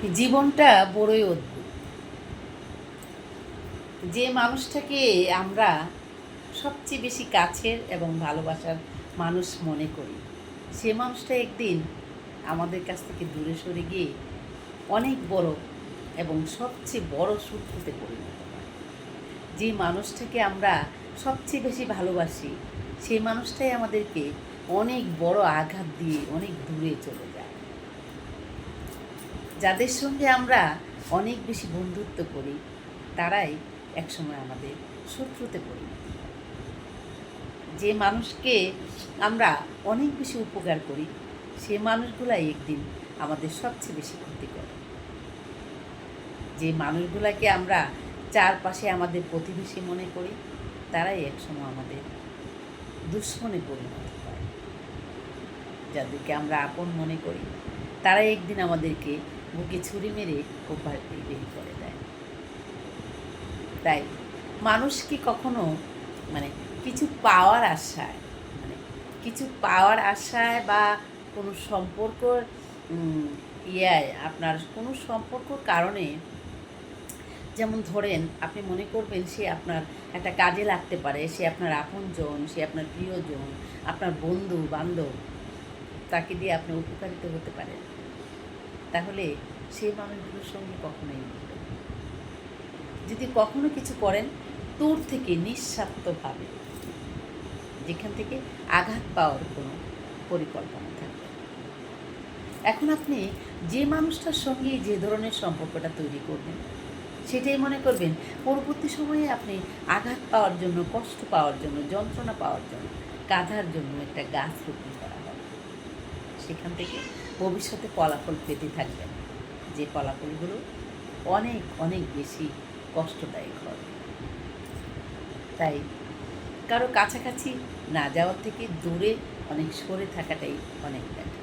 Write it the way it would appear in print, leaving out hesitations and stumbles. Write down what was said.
জীবনটা বড়ই অদ্ভুত। যে মানুষটাকে আমরা সবচেয়ে বেশি কাছের এবং ভালোবাসার মানুষ মনে করি, সে মানুষটা একদিন আমাদের কাছ থেকে দূরে সরে গিয়ে অনেক বড় এবং সবচেয়ে বড় শত্রুতে পরিণত হয়। যে মানুষটাকে আমরা সবচেয়ে বেশি ভালোবাসি, সেই মানুষটাই আমাদেরকে অনেক বড় আঘাত দিয়ে অনেক দূরে চলে যায়। যাদের সঙ্গে আমরা অনেক বেশি বন্ধুত্ব করি, তারাই একসময় আমাদের শত্রুতে পরিণত হয়। যে মানুষকে আমরা অনেক বেশি উপকার করি, সে মানুষগুলাই একদিন আমাদের সবচেয়ে বেশি ক্ষতি করে। যে মানুষগুলাকে আমরা চারপাশে আমাদের প্রতিবেশী মনে করি, তারাই একসময় আমাদের দুশ্মনে পরিণত হয়। যাদেরকে আমরা আপন মনে করি, তারাই একদিন আমাদেরকে বুকে ছুরি মেরে ওপার দিয়ে বের করে দেয়। তাই মানুষকে কখনো কিছু পাওয়ার আশায় কিছু পাওয়ার আশায় বা কোনো সম্পর্ক আপনার কোনো সম্পর্কর কারণে, যেমন ধরেন আপনি মনে করবেন সে আপনার একটা কাজে লাগতে পারে, সে আপনার আপনজন, সে আপনার প্রিয়জন, আপনার বন্ধু বান্ধব, তাকে দিয়ে আপনি উপকারিত হতে পারেন, তাহলে সেই মানুষগুলোর সঙ্গে কখনোই মিলবেন। যদি কখনো কিছু করেন দূর থেকে নিঃস্বার্থভাবে, যেখান থেকে আঘাত পাওয়ার কোনো পরিকল্পনা থাকবে। এখন আপনি যে মানুষটার সঙ্গে যে ধরনের সম্পর্কটা তৈরি করবেন, সেটাই মনে করবেন পরবর্তী সময়ে আপনি আঘাত পাওয়ার জন্য, কষ্ট পাওয়ার জন্য, যন্ত্রণা পাওয়ার জন্য, কাঁধার জন্য একটা গাছ রোপণ করা হবে। সেখান থেকে ভবিষ্যতে ফলাফল পেতে থাকবেন, যে ফলাফলগুলো অনেক অনেক বেশি কষ্টদায়ক হবে। তাই কারো কাছাকাছি না যাওয়ার থেকে দূরে অনেক সরে থাকাটাই অনেক বেটার।